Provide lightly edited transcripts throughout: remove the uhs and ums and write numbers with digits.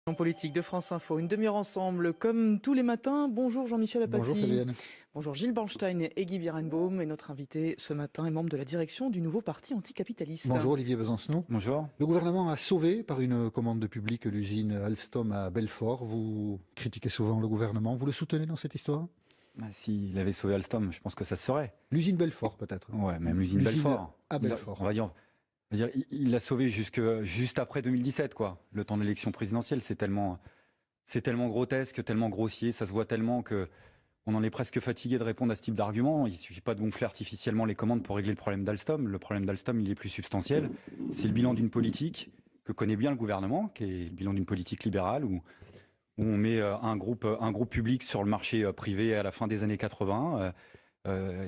En politique de France Info, une demi-heure ensemble, comme tous les matins. Bonjour Jean-Michel Apathy. Bonjour Fabienne. Bonjour Gilles Bornstein et Guy Birenbaum. Et notre invité ce matin est membre de la direction du nouveau parti anticapitaliste. Bonjour Olivier Besancenot. Bonjour. Le gouvernement a sauvé par une commande publique l'usine Alstom à Belfort. Vous critiquez souvent le gouvernement. Vous le soutenez dans cette histoire? S'il avait sauvé Alstom, je pense que ça se serait. L'usine Belfort peut-être. Ouais, même l'usine Belfort. À Belfort. On va dire, il l'a sauvé juste après 2017, quoi. Le temps de l'élection présidentielle, c'est tellement grotesque, tellement grossier, ça se voit tellement que on en est presque fatigué de répondre à ce type d'argument. Il suffit pas de gonfler artificiellement les commandes pour régler le problème d'Alstom. Le problème d'Alstom, il est plus substantiel. C'est le bilan d'une politique que connaît bien le gouvernement, qui est le bilan d'une politique libérale où on met un groupe public sur le marché privé à la fin des années 80.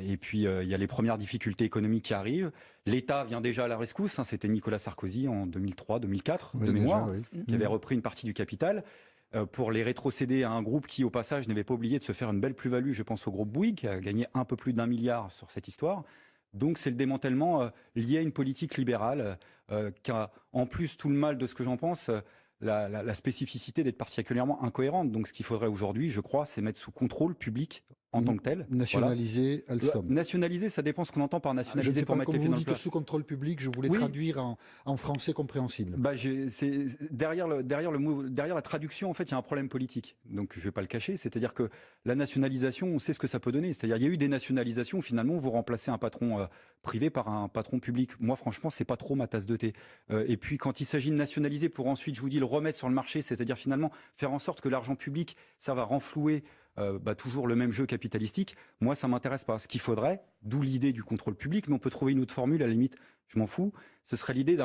Et puis, il y a les premières difficultés économiques qui arrivent. L'État vient déjà à la rescousse. C'était Nicolas Sarkozy en 2003-2004, de mémoire, qui avait repris une partie du capital pour les rétrocéder à un groupe qui, au passage, n'avait pas oublié de se faire une belle plus-value. Je pense au groupe Bouygues, qui a gagné un peu plus d'1 milliard sur cette histoire. Donc, c'est le démantèlement lié à une politique libérale qui a, en plus, tout le mal de ce que j'en pense, la spécificité d'être particulièrement incohérente. Donc, ce qu'il faudrait aujourd'hui, je crois, c'est mettre sous contrôle public en tant que tel. Nationaliser Alstom. Nationaliser, ça dépend ce qu'on entend par nationaliser pour mettre les pieds dans le plat. Sous contrôle public, je voulais traduire en français compréhensible. Derrière la traduction, en fait, il y a un problème politique. Donc, je vais pas le cacher. C'est-à-dire que la nationalisation, on sait ce que ça peut donner. C'est-à-dire, il y a eu des nationalisations où finalement, vous remplacez un patron privé par un patron public. Moi, franchement, c'est pas trop ma tasse de thé. Et puis, quand il s'agit de nationaliser pour ensuite, je vous dis, le remettre sur le marché, c'est-à-dire finalement faire en sorte que l'argent public, ça va renflouer toujours le même jeu capitalistique, moi ça m'intéresse pas. Ce qu'il faudrait, d'où l'idée du contrôle public, mais on peut trouver une autre formule, à la limite, je m'en fous, ce serait l'idée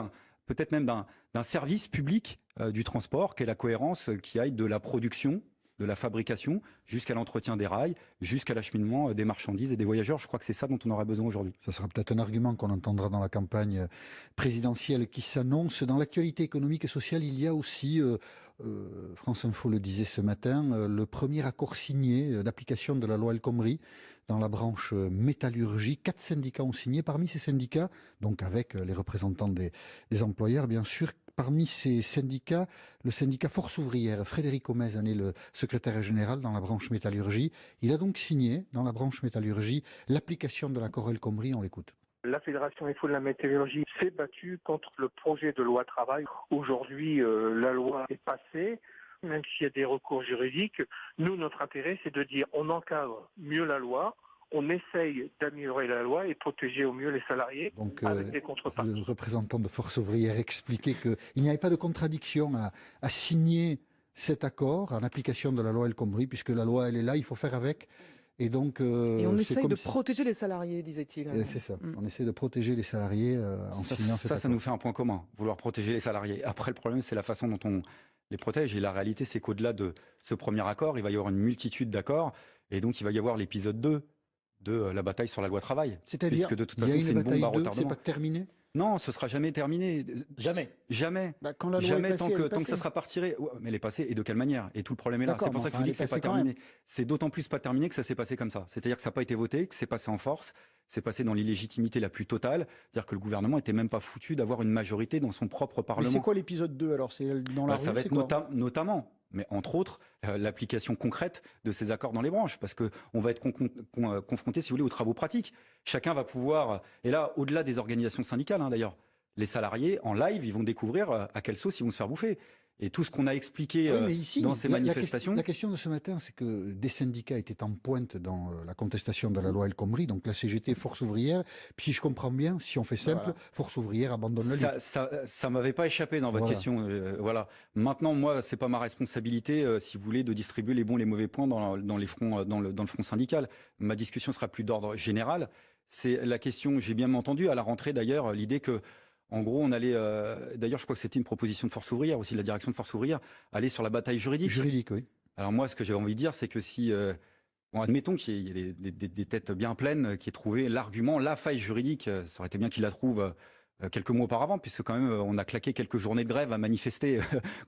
peut-être même d'un service public du transport, qui est la cohérence, qui aille de la production, de la fabrication, jusqu'à l'entretien des rails, jusqu'à l'acheminement des marchandises et des voyageurs. Je crois que c'est ça dont on aurait besoin aujourd'hui. Ça sera peut-être un argument qu'on entendra dans la campagne présidentielle qui s'annonce. Dans l'actualité économique et sociale, il y a aussi, France Info le disait ce matin, le premier accord signé d'application de la loi El Khomri dans la branche métallurgie. 4 syndicats ont signé. Parmi ces syndicats, donc avec les représentants des employeurs, bien sûr, parmi ces syndicats, le syndicat Force ouvrière, Frédéric Homez en est le secrétaire général dans la branche métallurgie. Il a donc signé dans la branche métallurgie l'application de l'accord El Khomri. On l'écoute. La Fédération FO de la métallurgie s'est battue contre le projet de loi travail. Aujourd'hui, la loi est passée. Même s'il y a des recours juridiques, nous, notre intérêt, c'est de dire on encadre mieux la loi, on essaye d'améliorer la loi et protéger au mieux les salariés avec des contreparties. Le représentant de Force ouvrière expliquait qu'il n'y avait pas de contradiction à signer cet accord en application de la loi El Khomri, puisque la loi, elle est là, il faut faire avec. Et donc, on essaye de protéger les salariés, disait-il. C'est ça. On essaie de protéger les salariés en signant cet accord. Ça nous fait un point commun, vouloir protéger les salariés. Après, le problème, c'est la façon dont on les protège. Et la réalité, c'est qu'au-delà de ce premier accord, il va y avoir une multitude d'accords. Et donc, il va y avoir l'épisode 2 de la bataille sur la loi travail. C'est-à-dire, de toute façon, c'est une bombe à retardement. C'est pas terminé? Non, ce sera jamais terminé. Jamais. Quand la loi jamais est passée, tant que ça sera pas retiré. Ouais, mais elle est passée, et de quelle manière? Et tout le problème est là. C'est pour ça que je vous dis que c'est pas terminé. C'est d'autant plus pas terminé que ça s'est passé comme ça. C'est-à-dire que ça n'a pas été voté, que c'est passé en force, c'est passé dans l'illégitimité la plus totale. C'est-à-dire que le gouvernement était même pas foutu d'avoir une majorité dans son propre parlement. Mais c'est quoi l'épisode 2 alors? C'est dans la rue? Ça va être notamment, mais entre autres, l'application concrète de ces accords dans les branches, parce que on va être confronté, si vous voulez, aux travaux pratiques. Chacun va pouvoir, et là, au-delà des organisations syndicales, d'ailleurs, les salariés, en live, ils vont découvrir à quelle sauce ils vont se faire bouffer. Et tout ce qu'on a expliqué dans ces manifestations... La question de ce matin, c'est que des syndicats étaient en pointe dans la contestation de la loi El Khomri, donc la CGT, Force ouvrière. Puis si je comprends bien, si on fait simple, Force ouvrière abandonne la lutte. Ça m'avait pas échappé dans votre question. Voilà. Maintenant, moi, c'est pas ma responsabilité, si vous voulez, de distribuer les bons, les mauvais points dans le front syndical. Ma discussion sera plus d'ordre général. C'est la question, j'ai bien entendu à la rentrée d'ailleurs, l'idée que en gros, on allait, d'ailleurs, je crois que c'était une proposition de Force ouvrière aussi, la direction de Force ouvrière, aller sur la bataille juridique. Juridique, oui. Alors moi, ce que j'avais envie de dire, c'est que si, admettons qu'il y ait des têtes bien pleines qui aient trouvé l'argument, la faille juridique, ça aurait été bien qu'ils la trouvent quelques mois auparavant, puisque quand même, on a claqué quelques journées de grève à manifester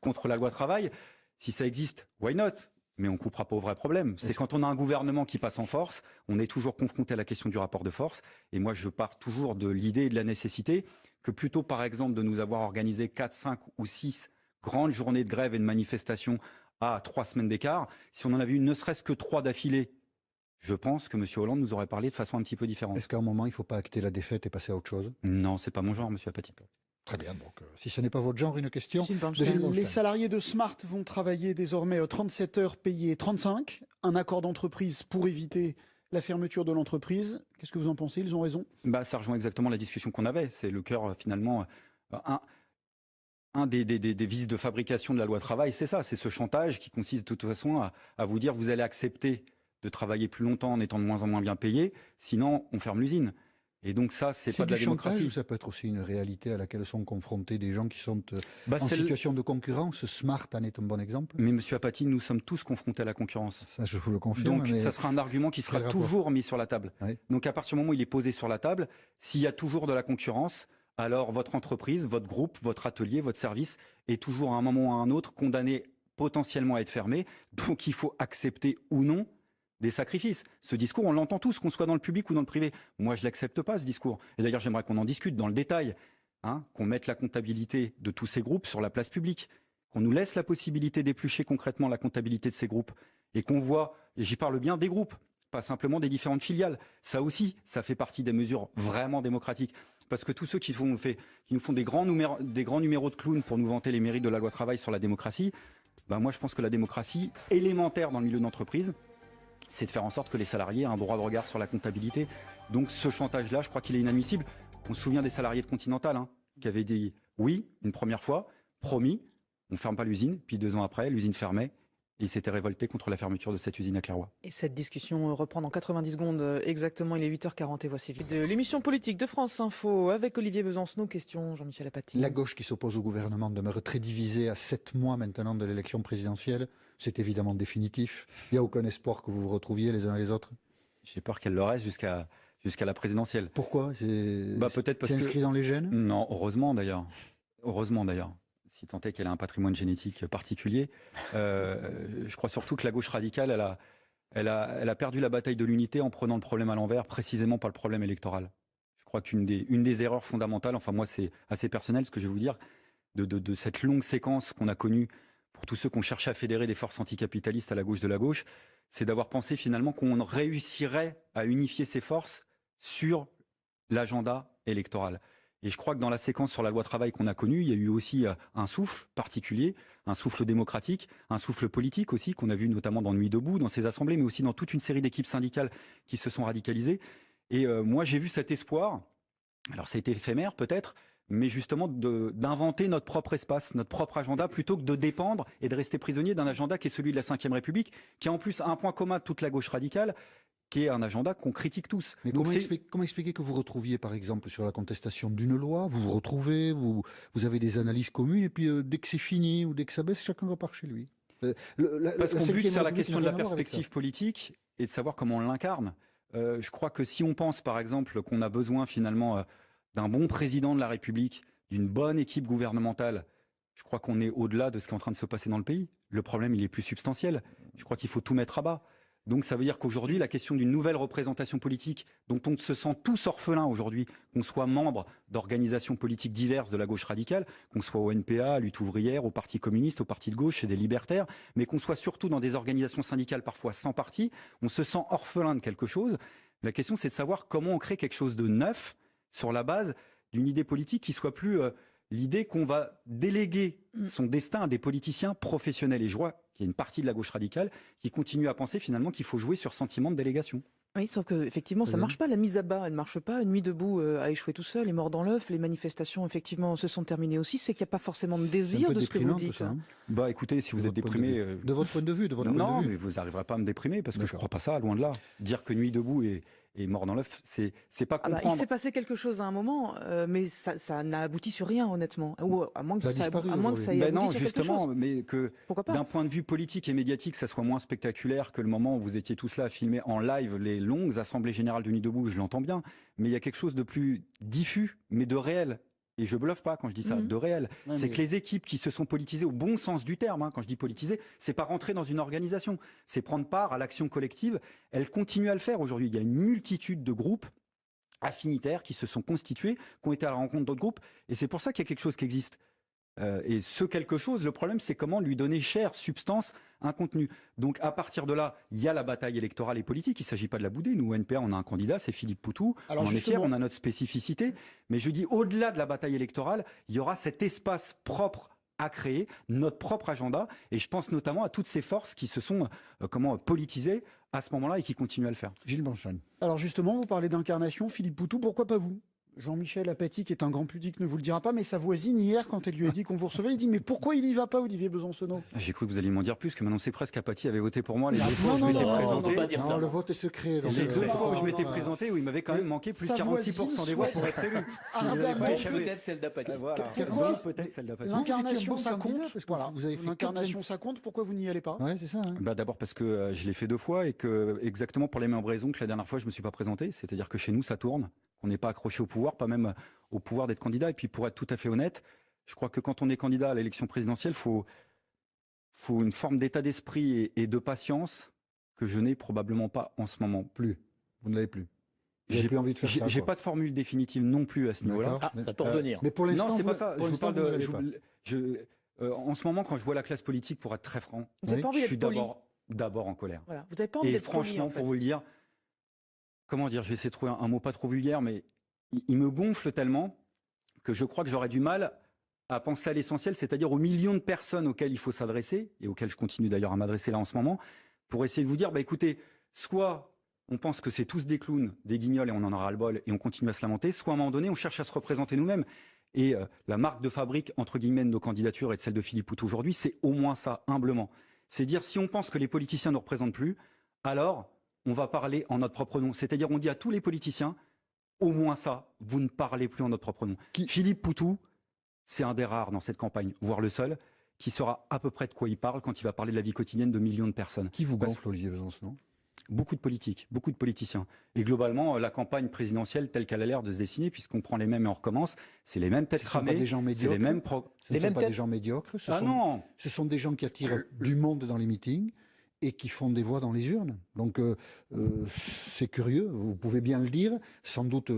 contre la loi travail. Si ça existe, why not? Mais on ne coupera pas au vrai problème. C'est quand on a un gouvernement qui passe en force, on est toujours confronté à la question du rapport de force. Et moi, je pars toujours de l'idée et de la nécessité que plutôt, par exemple, de nous avoir organisé 4, 5 ou 6 grandes journées de grève et de manifestation à 3 semaines d'écart, si on en avait eu ne serait-ce que 3 d'affilée, je pense que M. Hollande nous aurait parlé de façon un petit peu différente. Est-ce qu'à un moment, il ne faut pas acter la défaite et passer à autre chose? Non, c'est pas mon genre, M. Apathy. Très bien, donc si ce n'est pas votre genre, une question. Les salariés de Smart vont travailler désormais 37 heures payées 35, un accord d'entreprise pour éviter la fermeture de l'entreprise. Qu'est-ce que vous en pensez? Ils ont raison? Ça rejoint exactement la discussion qu'on avait. C'est le cœur, finalement, un des vices de fabrication de la loi travail, c'est ça, c'est ce chantage qui consiste de toute façon à vous dire vous allez accepter de travailler plus longtemps en étant de moins en moins bien payé, sinon on ferme l'usine. Et donc ça, c'est pas de la démocratie. Ou ça peut être aussi une réalité à laquelle sont confrontés des gens qui sont en situation de concurrence. Smart en est un bon exemple. Mais M. Apathy, nous sommes tous confrontés à la concurrence. Ça, je vous le confirme. Donc ça sera un argument qui sera toujours mis sur la table. Oui. Donc à partir du moment où il est posé sur la table, s'il y a toujours de la concurrence, alors votre entreprise, votre groupe, votre atelier, votre service est toujours à un moment ou à un autre condamné potentiellement à être fermé. Donc il faut accepter ou non des sacrifices. Ce discours, on l'entend tous, qu'on soit dans le public ou dans le privé. Moi, je ne l'accepte pas, ce discours. Et d'ailleurs, j'aimerais qu'on en discute dans le détail, qu'on mette la comptabilité de tous ces groupes sur la place publique, qu'on nous laisse la possibilité d'éplucher concrètement la comptabilité de ces groupes, et qu'on voit, et j'y parle bien des groupes, pas simplement des différentes filiales. Ça aussi, ça fait partie des mesures vraiment démocratiques. Parce que tous ceux qui nous font des grands numéros de clowns pour nous vanter les mérites de la loi travail sur la démocratie, moi, je pense que la démocratie élémentaire dans le milieu d'entreprise, c'est de faire en sorte que les salariés aient un droit de regard sur la comptabilité. Donc ce chantage-là, je crois qu'il est inadmissible. On se souvient des salariés de Continental qui avaient dit oui une première fois, promis, on ne ferme pas l'usine, puis 2 ans après, l'usine fermait. Et ils s'étaient révoltés contre la fermeture de cette usine à Clairoy. Et cette discussion reprend dans 90 secondes exactement, il est 8h40 et voici de l'émission politique de France Info avec Olivier Besancenot. Question Jean-Michel Apathy. La gauche qui s'oppose au gouvernement demeure très divisée à 7 mois maintenant de l'élection présidentielle. C'est évidemment définitif. Il n'y a aucun espoir que vous vous retrouviez les uns et les autres. J'ai peur qu'elle le reste jusqu'à la présidentielle. Pourquoi? Peut-être parce c'est inscrit dans les gènes? Non, heureusement d'ailleurs. Heureusement d'ailleurs. Si tant est qu'elle a un patrimoine génétique particulier. Je crois surtout que la gauche radicale, elle a perdu la bataille de l'unité en prenant le problème à l'envers, précisément par le problème électoral. Je crois qu'une des erreurs fondamentales, enfin moi c'est assez personnel ce que je vais vous dire, de cette longue séquence qu'on a connue pour tous ceux qui ont cherché à fédérer des forces anticapitalistes à la gauche de la gauche, c'est d'avoir pensé finalement qu'on réussirait à unifier ces forces sur l'agenda électoral. Et je crois que dans la séquence sur la loi travail qu'on a connue, il y a eu aussi un souffle particulier, un souffle démocratique, un souffle politique aussi, qu'on a vu notamment dans Nuit debout, dans ces assemblées, mais aussi dans toute une série d'équipes syndicales qui se sont radicalisées. Et moi, j'ai vu cet espoir, alors ça a été éphémère peut-être, mais justement d'inventer notre propre espace, notre propre agenda, plutôt que de dépendre et de rester prisonnier d'un agenda qui est celui de la Ve République, qui a en plus un point commun de toute la gauche radicale, qui est un agenda qu'on critique tous. Mais comment expliquer que vous retrouviez, par exemple, sur la contestation d'une loi, vous vous retrouvez, vous avez des analyses communes, et puis dès que c'est fini ou dès que ça baisse, chacun repart chez lui? Parce qu'on bute sur la question de la perspective politique et de savoir comment on l'incarne. Je crois que si on pense, par exemple, qu'on a besoin finalement d'un bon président de la République, d'une bonne équipe gouvernementale, je crois qu'on est au-delà de ce qui est en train de se passer dans le pays. Le problème, il est plus substantiel. Je crois qu'il faut tout mettre à bas. Donc ça veut dire qu'aujourd'hui, la question d'une nouvelle représentation politique, dont on se sent tous orphelins aujourd'hui, qu'on soit membre d'organisations politiques diverses de la gauche radicale, qu'on soit au NPA, à Lutte ouvrière, au Parti communiste, au Parti de gauche et des libertaires, mais qu'on soit surtout dans des organisations syndicales parfois sans parti, on se sent orphelin de quelque chose. La question, c'est de savoir comment on crée quelque chose de neuf sur la base d'une idée politique qui soit plus l'idée qu'on va déléguer son destin à des politiciens professionnels. Et je vois qu'il y a une partie de la gauche radicale qui continue à penser finalement qu'il faut jouer sur sentiment de délégation. Oui, sauf qu'effectivement, ça ne marche pas. La mise à bas, elle ne marche pas. Nuit debout a échoué tout seul, est mort dans l'œuf. Les manifestations, effectivement, se sont terminées aussi. C'est qu'il n'y a pas forcément de désir de ce que vous dites. Écoutez, si vous êtes déprimé... De votre point de vue, Non, mais vous n'arriverez pas à me déprimer, parce que je ne crois pas ça, loin de là. Dire que Nuit debout est mort dans l'œuf, c'est pas comprendre... il s'est passé quelque chose à un moment, mais ça n'a abouti sur rien, honnêtement. Ou à moins que ça ait abouti sur quelque chose. Mais que d'un point de vue politique et médiatique, ça soit moins spectaculaire que le moment où vous étiez tous là à filmer en live les longues assemblées générales de Nuit debout, je l'entends bien, mais il y a quelque chose de plus diffus, mais de réel. Et je bluffe pas quand je dis ça, de réel. C'est que les équipes qui se sont politisées au bon sens du terme, quand je dis politisées, c'est pas rentrer dans une organisation, c'est prendre part à l'action collective. Elles continuent à le faire aujourd'hui. Il y a une multitude de groupes affinitaires qui se sont constitués, qui ont été à la rencontre d'autres groupes. Et c'est pour ça qu'il y a quelque chose qui existe. Et ce quelque chose, le problème, c'est comment lui donner chair, substance, un contenu. Donc à partir de là, il y a la bataille électorale et politique. Il ne s'agit pas de la bouder. Nous, au NPA, on a un candidat, c'est Philippe Poutou. Alors on est fiers, on a notre spécificité. Mais je dis, au-delà de la bataille électorale, il y aura cet espace propre à créer, notre propre agenda. Et je pense notamment à toutes ces forces qui se sont politisées à ce moment-là et qui continuent à le faire. Gilles Bonchon. Alors justement, vous parlez d'incarnation, Philippe Poutou, pourquoi pas vous ? Jean-Michel Apathy, qui est un grand pudique, ne vous le dira pas, mais sa voisine, hier, quand elle lui a dit qu'on vous recevait, il dit « Mais pourquoi il n'y va pas, Olivier Besancenot ?» J'ai cru que vous alliez m'en dire plus, que maintenant c'est presque Apathy avait voté pour moi. Les deux fois où je m'étais présenté. Non, le vote est secret. Les deux fois où je m'étais présenté, où il m'avait quand même manqué plus de 46% des voix pour être élu. Peut-être celle d'Apathy. Peut-être celle d'Apathy. L'incarnation, ça compte. L'incarnation, ça compte. Pourquoi vous n'y allez pas ? Ouais, c'est ça. D'abord parce que je l'ai fait 2 fois et que exactement pour les mêmes raisons que la dernière fois, je me suis pas présenté. C'est-à-dire que chez nous, ça tourne. On n'est pas accroché au pouvoir, pas même au pouvoir d'être candidat. Et puis, pour être tout à fait honnête, je crois que quand on est candidat à l'élection présidentielle, faut une forme d'état d'esprit et de patience que je n'ai probablement pas en ce moment. Plus. Vous ne l'avez plus. J'ai plus envie de faire ça. J'ai pas de formule définitive non plus à ce niveau-là. Ah, ça peut revenir. Mais pour l'instant, non, c'est pas ça. Je vous parle en ce moment, quand je vois la classe politique, pour être très franc, je suis d'abord en colère. Voilà. Vous n'avez pas envie d'être poli, franchement, en fait. pour vous le dire, comment dire, je vais essayer de trouver un mot pas trop vulgaire, mais il me gonfle tellement que je crois que j'aurais du mal à penser à l'essentiel, c'est-à-dire aux millions de personnes auxquelles il faut s'adresser, et auxquelles je continue d'ailleurs à m'adresser là en ce moment, pour essayer de vous dire, écoutez, soit on pense que c'est tous des clowns, des guignols, et on en aura le bol, et on continue à se lamenter, soit à un moment donné, on cherche à se représenter nous-mêmes. Et la marque de fabrique, entre guillemets, de nos candidatures et de celle de Philippe Poutou aujourd'hui, c'est au moins ça, humblement. C'est dire, si on pense que les politiciens ne nous représentent plus, alors on va parler en notre propre nom. C'est-à-dire, on dit à tous les politiciens, au moins ça, vous ne parlez plus en notre propre nom. Philippe Poutou, c'est un des rares dans cette campagne, voire le seul, qui saura à peu près de quoi il parle quand il va parler de la vie quotidienne de millions de personnes. Qui vous gonfle, Olivier Besancenot ? Beaucoup de politiques, beaucoup de politiciens. Et globalement, la campagne présidentielle telle qu'elle a l'air de se dessiner, puisqu'on prend les mêmes et on recommence, c'est les mêmes têtes cramées, c'est les mêmes... Ce ne sont pas des gens médiocres, ce sont des gens qui attirent du monde dans les meetings et qui font des voix dans les urnes. Donc c'est curieux, vous pouvez bien le dire, sans doute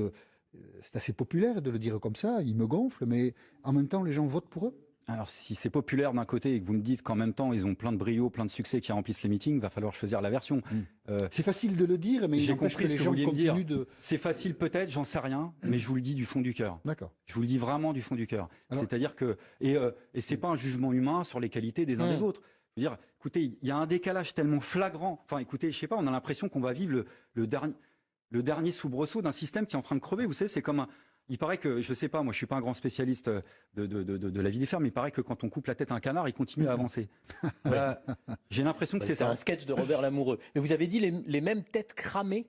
c'est assez populaire de le dire comme ça, ils me gonflent, mais en même temps les gens votent pour eux. Alors si c'est populaire d'un côté et que vous me dites qu'en même temps ils ont plein de brio, plein de succès qui remplissent les meetings, il va falloir choisir la version. C'est facile de le dire, mais j'ai compris ce que vous vouliez me dire. C'est facile peut-être, j'en sais rien, mais je vous le dis du fond du cœur. D'accord. Je vous le dis vraiment du fond du cœur. C'est-à-dire que et c'est pas un jugement humain sur les qualités des uns des autres. Je veux dire, écoutez, il y a un décalage tellement flagrant. Enfin, écoutez, je sais pas, on a l'impression qu'on va vivre le dernier soubresaut d'un système qui est en train de crever. Vous savez, c'est comme il paraît que, je sais pas, moi je suis pas un grand spécialiste de la vie des fermes, mais il paraît que quand on coupe la tête à un canard, il continue à avancer. Voilà. J'ai l'impression que c'est ça. C'est un sketch de Robert Lamoureux. Mais vous avez dit les mêmes têtes cramées.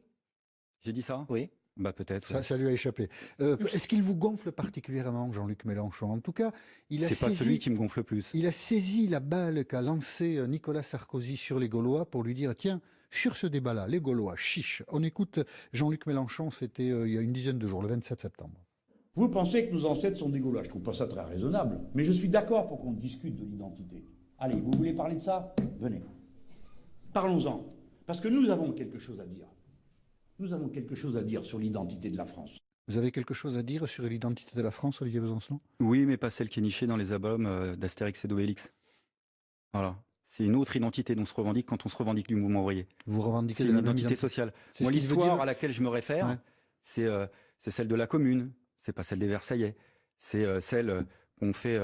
J'ai dit ça ? Oui. Bah peut-être. Ça lui a échappé. Est-ce qu'il vous gonfle particulièrement, Jean-Luc Mélenchon ? En tout cas, c'est pas celui qui me gonfle le plus. Il a saisi la balle qu'a lancée Nicolas Sarkozy sur les Gaulois pour lui dire, tiens, sur ce débat-là, les Gaulois, chiche. On écoute Jean-Luc Mélenchon, c'était il y a une dizaine de jours, le 27 septembre. Vous pensez que nos ancêtres sont des Gaulois. Je trouve pas ça très raisonnable. Mais je suis d'accord pour qu'on discute de l'identité. Allez, vous voulez parler de ça ? Venez. Parlons-en. Parce que nous avons quelque chose à dire. Nous avons quelque chose à dire sur l'identité de la France. Vous avez quelque chose à dire sur l'identité de la France, Olivier Besancenot ? Oui, mais pas celle qui est nichée dans les albums d'Astérix et d'Obélix. Voilà. C'est une autre identité dont on se revendique quand on se revendique du mouvement ouvrier. Vous revendiquez c'est une identité sociale. Moi, l'histoire à laquelle je me réfère, c'est celle de la Commune. C'est pas celle des Versaillais. C'est celle qu'ont fait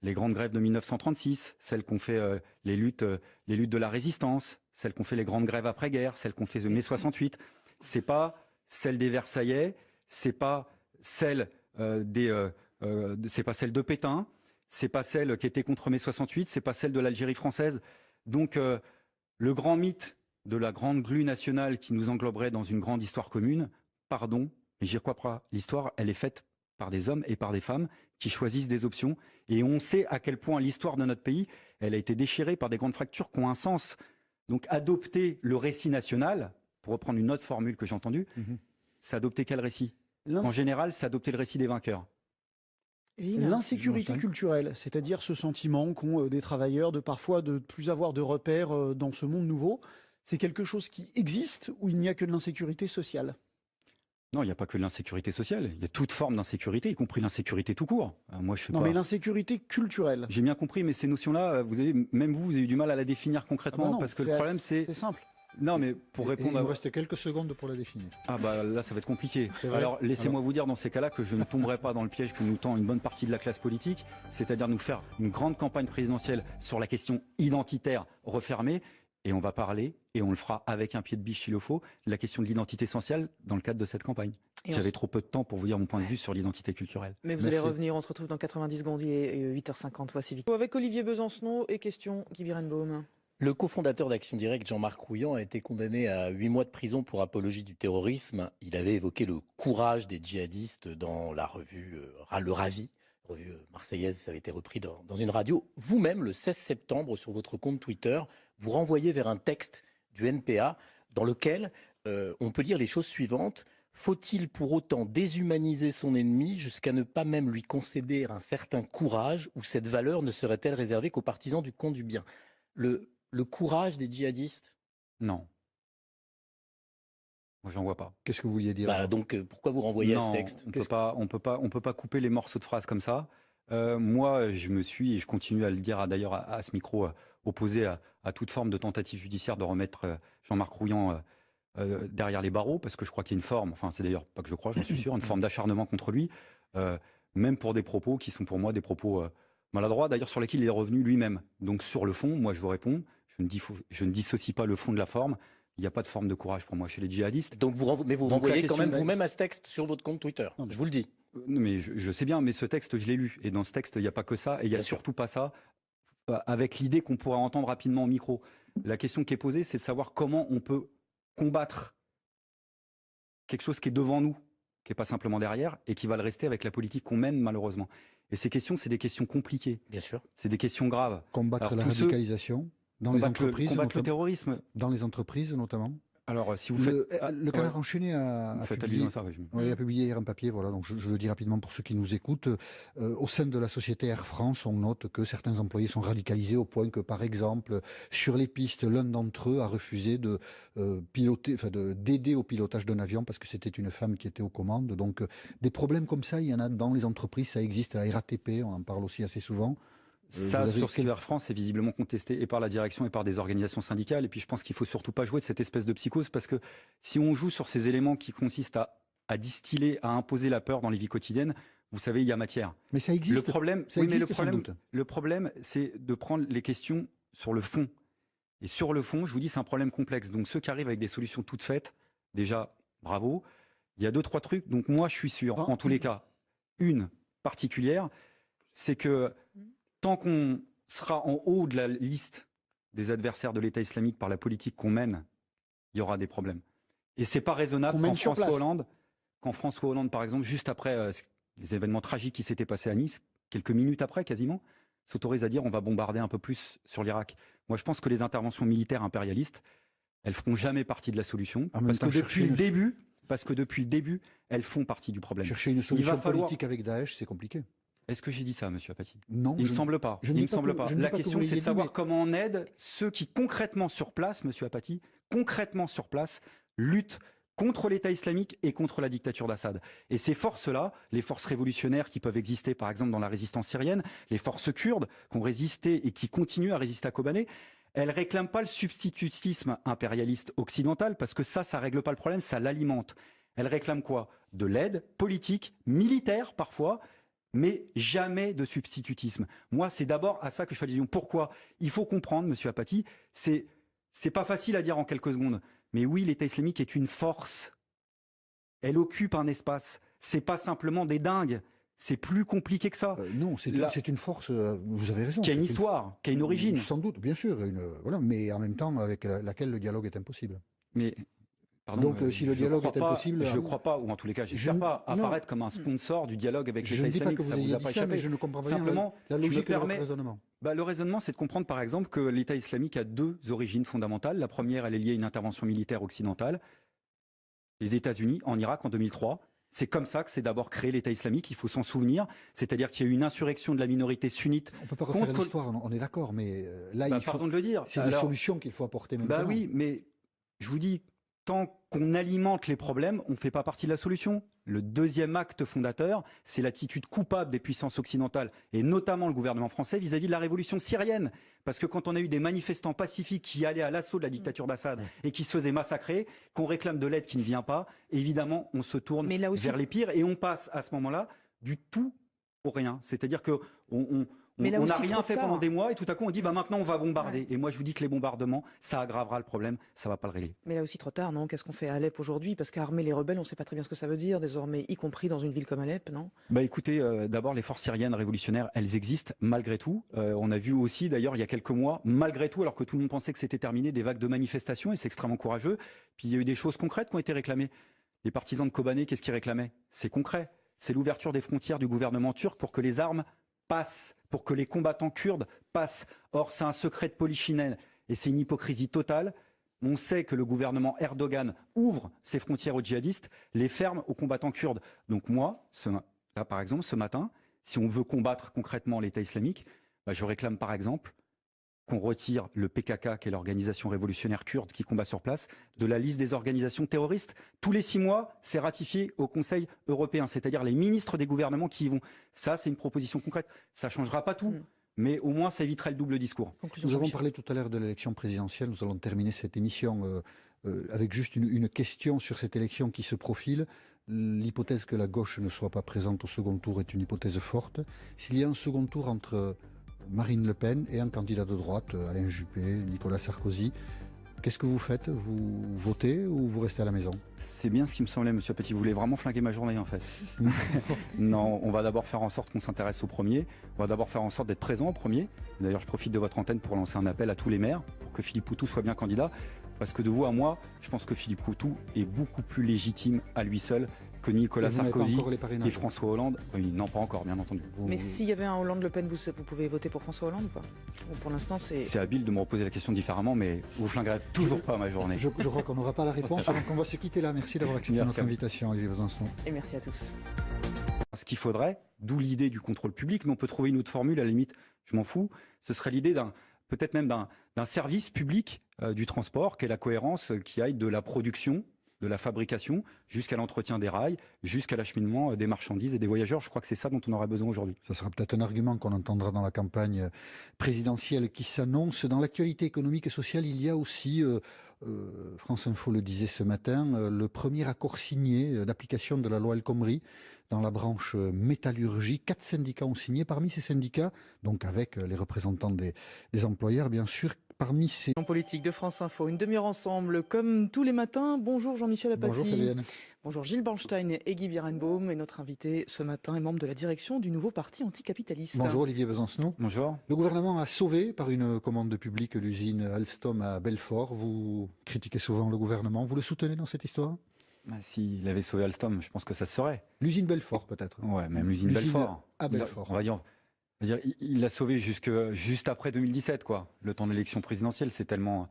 les grandes grèves de 1936, celle qu'ont fait les luttes de la Résistance, celle qu'ont fait les grandes grèves après-guerre, celle qu'ont fait mai 68. C'est pas celle des Versaillais, c'est pas celle c'est pas celle de Pétain, c'est pas celle qui était contre mai 68, c'est pas celle de l'Algérie française. Donc le grand mythe de la grande glu nationale qui nous engloberait dans une grande histoire commune, pardon, mais j'y crois pas. L'histoire, elle est faite par des hommes et par des femmes qui choisissent des options. Et on sait à quel point l'histoire de notre pays, elle a été déchirée par des grandes fractures qui ont un sens. Donc adopter le récit national, pour reprendre une autre formule que j'ai entendue, c'est adopter quel récit ? En général, c'est adopter le récit des vainqueurs. L'insécurité culturelle, c'est-à-dire ce sentiment qu'ont des travailleurs de parfois de plus avoir de repères dans ce monde nouveau, c'est quelque chose qui existe ou il n'y a que de l'insécurité sociale ? Non, il n'y a pas que de l'insécurité sociale. Il y a toute forme d'insécurité, y compris l'insécurité tout court. Moi, je fais Non, pas... mais l'insécurité culturelle. J'ai bien compris, mais ces notions-là, vous avez eu du mal à la définir concrètement, non, parce que le problème, c'est simple. Non, mais pour répondre il nous reste quelques secondes pour la définir. Ah bah là, ça va être compliqué. Alors, laissez-moi vous dire dans ces cas-là que je ne tomberai pas dans le piège que nous tend une bonne partie de la classe politique, c'est-à-dire nous faire une grande campagne présidentielle sur la question identitaire refermée, et on va parler, et on le fera avec un pied de biche s'il le faut, de la question de l'identité sociale dans le cadre de cette campagne. J'avais trop peu de temps pour vous dire mon point de vue sur l'identité culturelle. Mais vous allez revenir, on se retrouve dans 90 secondes, il est 8h50, voici vite. Avec Olivier Besancenot et question Guy Birenbaum. Le cofondateur d'Action Directe, Jean-Marc Rouillant, a été condamné à 8 mois de prison pour apologie du terrorisme. Il avait évoqué le courage des djihadistes dans la revue Le Ravi, revue marseillaise, ça avait été repris dans une radio. Vous-même, le 16 septembre, sur votre compte Twitter, vous renvoyez vers un texte du NPA dans lequel on peut lire les choses suivantes. Faut-il pour autant déshumaniser son ennemi jusqu'à ne pas même lui concéder un certain courage, ou cette valeur ne serait-elle réservée qu'aux partisans du camp du bien ? Le courage des djihadistes ? Non. Moi, j'en vois pas. Qu'est-ce que vous vouliez dire Donc, pourquoi vous renvoyez à ce texte ? On peut pas couper les morceaux de phrases comme ça. Moi, je me suis, et je continue à le dire d'ailleurs à ce micro, opposé à toute forme de tentative judiciaire de remettre Jean-Marc Rouillant derrière les barreaux, parce que je crois qu'il y a une forme, enfin c'est d'ailleurs pas que je crois, j'en suis sûr, une forme d'acharnement contre lui, même pour des propos qui sont pour moi des propos maladroits, d'ailleurs sur lesquels il est revenu lui-même. Donc sur le fond, moi je vous réponds, je ne dissocie pas le fond de la forme. Il n'y a pas de forme de courage pour moi chez les djihadistes. Donc vous renvoyez quand même vous-même à ce texte sur votre compte Twitter. Non, je vous le dis. Mais je sais bien, mais ce texte, je l'ai lu. Et dans ce texte, il n'y a pas que ça. Et il n'y a surtout pas ça avec l'idée qu'on pourrait entendre rapidement au micro. La question qui est posée, c'est de savoir comment on peut combattre quelque chose qui est devant nous, qui n'est pas simplement derrière, et qui va le rester avec la politique qu'on mène malheureusement. Et ces questions, c'est des questions compliquées. Bien sûr. C'est des questions graves. Combattre la radicalisation dans les entreprises. Combattre le terrorisme. Dans les entreprises notamment. Alors, si vous faites... Le Canard enchaîné a publié hier un papier, voilà, donc je le dis rapidement pour ceux qui nous écoutent. Au sein de la société Air France, on note que certains employés sont radicalisés au point que, par exemple, sur les pistes, l'un d'entre eux a refusé de d'aider au pilotage d'un avion parce que c'était une femme qui était aux commandes. Donc, des problèmes comme ça, il y en a dans les entreprises, ça existe à la RATP, on en parle aussi assez souvent. Ça, sur ce qui est Air France, est visiblement contesté et par la direction et par des organisations syndicales. Et puis je pense qu'il faut surtout pas jouer de cette espèce de psychose, parce que si on joue sur ces éléments qui consistent à distiller, à imposer la peur dans les vies quotidiennes, vous savez, il y a matière. Mais ça existe. Le problème, c'est de prendre les questions sur le fond. Et sur le fond, je vous dis, c'est un problème complexe. Donc ceux qui arrivent avec des solutions toutes faites, déjà, bravo. Il y a 2-3 trucs. Donc moi, je suis sûr, en tous les cas, une particulière, c'est que tant qu'on sera en haut de la liste des adversaires de l'État islamique par la politique qu'on mène, il y aura des problèmes. Et c'est pas raisonnable quand François Hollande, par exemple, juste après les événements tragiques qui s'étaient passés à Nice, quelques minutes après quasiment, s'autorise à dire on va bombarder un peu plus sur l'Irak. Moi, je pense que les interventions militaires impérialistes, elles feront jamais partie de la solution, parce que depuis le début, elles font partie du problème. Chercher une solution politique avec Daesh, c'est compliqué. Est-ce que j'ai dit ça, monsieur Apathy? Non. Il ne me semble pas. La question, c'est de savoir comment on aide ceux qui, concrètement sur place, monsieur Apathy, concrètement sur place, luttent contre l'État islamique et contre la dictature d'Assad. Et ces forces-là, les forces révolutionnaires qui peuvent exister, par exemple, dans la résistance syrienne, les forces kurdes qui ont résisté et qui continuent à résister à Kobané, elles réclament pas le substitutisme impérialiste occidental, parce que ça règle pas le problème, ça l'alimente. Elles réclament quoi? De l'aide politique, militaire parfois, mais jamais de substitutisme. Moi, c'est d'abord à ça que je fais allusion. Pourquoi? Il faut comprendre, monsieur Apathy, c'est pas facile à dire en quelques secondes, mais oui, l'État islamique est une force. Elle occupe un espace. C'est pas simplement des dingues. C'est plus compliqué que ça. Non, c'est une force, vous avez raison. Qui a une histoire, qui a une origine. Sans doute, bien sûr, voilà, mais en même temps avec laquelle le dialogue est impossible. Mais... Pardon, donc, si le dialogue est impossible... Je ne crois pas, ou en tous les cas, j'espère pas apparaître comme un sponsor du dialogue avec l'État islamique. Ça vous a pas échappé. Mais je ne comprends pas simplement la logique de votre raisonnement. Le raisonnement, c'est de comprendre, par exemple, que l'État islamique a deux origines fondamentales. La première, elle est liée à une intervention militaire occidentale. Les États-Unis, en Irak, en 2003. C'est comme ça que c'est d'abord créé l'État islamique, il faut s'en souvenir. C'est-à-dire qu'il y a eu une insurrection de la minorité sunnite. On ne peut pas refaire l'histoire, on est d'accord, mais là, pardon de le dire. C'est des solutions qu'il faut apporter maintenant. Oui, mais je vous dis... tant qu'on alimente les problèmes, on ne fait pas partie de la solution. Le deuxième acte fondateur, c'est l'attitude coupable des puissances occidentales, et notamment le gouvernement français, vis-à-vis de la révolution syrienne. Parce que quand on a eu des manifestants pacifiques qui allaient à l'assaut de la dictature d'Assad et qui se faisaient massacrer, qu'on réclame de l'aide qui ne vient pas, évidemment, on se tourne vers les pires, et on passe à ce moment-là du tout au rien. C'est-à-dire qu'on n'a rien fait pendant des mois et tout à coup on dit maintenant on va bombarder. Ouais. Et moi je vous dis que les bombardements, ça aggravera le problème, ça va pas le régler. Mais là aussi trop tard, non? Qu'est-ce qu'on fait à Alep aujourd'hui? Parce qu'armer les rebelles, on ne sait pas très bien ce que ça veut dire désormais, y compris dans une ville comme Alep, non? Écoutez, d'abord les forces syriennes révolutionnaires, elles existent malgré tout. On a vu aussi d'ailleurs il y a quelques mois, malgré tout, alors que tout le monde pensait que c'était terminé, des vagues de manifestations et c'est extrêmement courageux. Puis il y a eu des choses concrètes qui ont été réclamées. Les partisans de Kobané, qu'est-ce qu'ils réclamaient? C'est concret. C'est l'ouverture des frontières du gouvernement turc pour que les armes passent, pour que les combattants kurdes passent. Or, c'est un secret de polichinelle et c'est une hypocrisie totale. On sait que le gouvernement Erdogan ouvre ses frontières aux djihadistes, les ferme aux combattants kurdes. Donc moi, là par exemple, ce matin, si on veut combattre concrètement l'État islamique, je réclame par exemple qu'on retire le PKK, qui est l'organisation révolutionnaire kurde qui combat sur place, de la liste des organisations terroristes. Tous les 6 mois, c'est ratifié au Conseil européen, c'est-à-dire les ministres des gouvernements qui y vont. Ça, c'est une proposition concrète. Ça ne changera pas tout, mais au moins, ça éviterait le double discours. Nous avons parlé tout à l'heure de l'élection présidentielle. Nous allons terminer cette émission avec juste une question sur cette élection qui se profile. L'hypothèse que la gauche ne soit pas présente au second tour est une hypothèse forte. S'il y a un second tour entre Marine Le Pen et un candidat de droite, Alain Juppé, Nicolas Sarkozy, qu'est-ce que vous faites? Vous votez ou vous restez à la maison? C'est bien ce qui me semblait, monsieur Petit. Vous voulez vraiment flinguer ma journée, en fait. Non, on va d'abord faire en sorte qu'on s'intéresse au premier. On va d'abord faire en sorte d'être présent au premier. D'ailleurs, je profite de votre antenne pour lancer un appel à tous les maires pour que Philippe Poutou soit bien candidat. Parce que de vous à moi, je pense que Philippe Poutou est beaucoup plus légitime à lui seul que Nicolas Sarkozy et François Hollande. Non, pas encore, bien entendu. Mais s'il y avait un Hollande-Le Pen, vous pouvez voter pour François Hollande ou pas? Pour l'instant, c'est habile de me reposer la question différemment, mais vous flinguerez toujours pas ma journée. Je crois qu'on n'aura pas la réponse, donc on va se quitter là. Merci d'avoir accepté notre invitation, Olivier Besançon. Et merci à tous. Ce qu'il faudrait, d'où l'idée du contrôle public, mais on peut trouver une autre formule, à la limite, je m'en fous, ce serait l'idée peut-être même d'un service public du transport, qui est la cohérence, qui aille de la production, de la fabrication jusqu'à l'entretien des rails, jusqu'à l'acheminement des marchandises et des voyageurs. Je crois que c'est ça dont on aura besoin aujourd'hui. Ça sera peut-être un argument qu'on entendra dans la campagne présidentielle qui s'annonce. Dans l'actualité économique et sociale, il y a aussi, France Info le disait ce matin, le premier accord signé d'application de la loi El Khomri dans la branche métallurgie. 4 syndicats ont signé. Parmi ces syndicats, donc avec les représentants des employeurs, bien sûr, parmi ces... En politique de France Info, une demi-heure ensemble, comme tous les matins. Bonjour Jean-Michel Apathy. Bonjour Fabienne. Bonjour Gilles Bornstein et Guy Birenbaum. Et notre invité ce matin est membre de la direction du nouveau parti anticapitaliste. Bonjour Olivier Besancenot. Bonjour. Le gouvernement a sauvé par une commande publique l'usine Alstom à Belfort. Vous critiquez souvent le gouvernement. Vous le soutenez dans cette histoire? S'il avait sauvé Alstom, je pense que ça se serait. L'usine Belfort peut-être. Ouais, même l'usine Belfort. À Belfort. On va dire, il l'a sauvé juste après 2017, quoi. Le temps de l'élection présidentielle, c'est tellement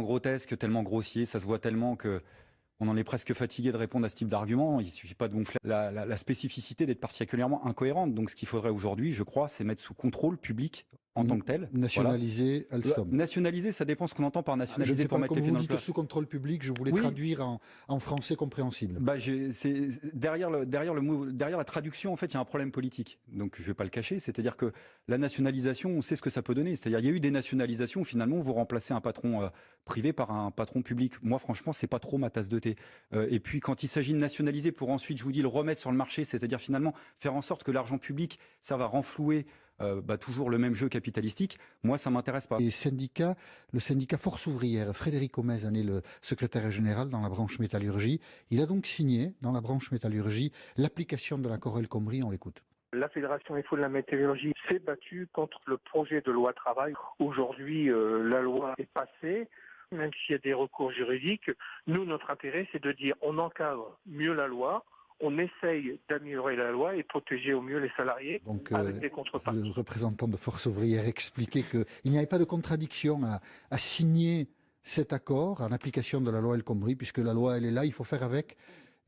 grotesque, tellement grossier, ça se voit tellement que on en est presque fatigué de répondre à ce type d'argument. Il ne suffit pas de gonfler la spécificité d'être particulièrement incohérente. Donc ce qu'il faudrait aujourd'hui, je crois, c'est mettre sous contrôle public en tant que tel. Nationaliser Alstom. Nationaliser, ça dépend ce qu'on entend par nationaliser pour mettre les pieds dans le plat. Vous dites sous contrôle public, je voulais traduire en français compréhensible. Derrière la traduction, en fait, il y a un problème politique. Donc je ne vais pas le cacher. C'est-à-dire que la nationalisation, on sait ce que ça peut donner. C'est-à-dire il y a eu des nationalisations où finalement vous remplacez un patron privé par un patron public. Moi, franchement, c'est pas trop ma tasse de thé. Et puis quand il s'agit de nationaliser pour ensuite, je vous dis, le remettre sur le marché, c'est-à-dire finalement faire en sorte que l'argent public, ça va renflouer toujours le même jeu capitalistique, moi ça m'intéresse pas. Les syndicats, le syndicat Force ouvrière, Frédéric Omez en est le secrétaire général dans la branche métallurgie. Il a donc signé dans la branche métallurgie l'application de l'accord El Khomri, on l'écoute. La Fédération FO de la métallurgie s'est battue contre le projet de loi travail. Aujourd'hui, la loi est passée. Même s'il y a des recours juridiques, nous, notre intérêt, c'est de dire on encadre mieux la loi, on essaye d'améliorer la loi et protéger au mieux les salariés avec des contreparties. Le représentant de Force ouvrière expliquait qu'il n'y avait pas de contradiction à signer cet accord en application de la loi El Khomri, puisque la loi, elle est là, il faut faire avec.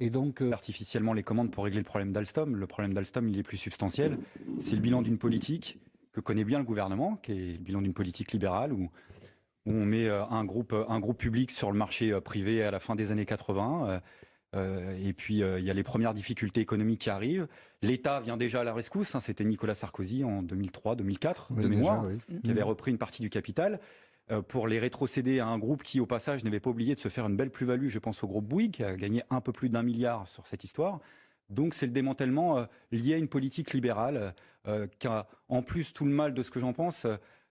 Et donc, artificiellement les commandes pour régler le problème d'Alstom. Le problème d'Alstom, il est plus substantiel. C'est le bilan d'une politique que connaît bien le gouvernement, qui est le bilan d'une politique libérale où où on met un groupe public sur le marché privé à la fin des années 80. Et puis, il y a les premières difficultés économiques qui arrivent. L'État vient déjà à la rescousse. C'était Nicolas Sarkozy en 2003-2004, de mémoire, qui avait repris une partie du capital. Pour les rétrocéder à un groupe qui, au passage, n'avait pas oublié de se faire une belle plus-value. Je pense au groupe Bouygues, qui a gagné un peu plus d'1 milliard sur cette histoire. Donc, c'est le démantèlement lié à une politique libérale qui a, en plus, tout le mal de ce que j'en pense,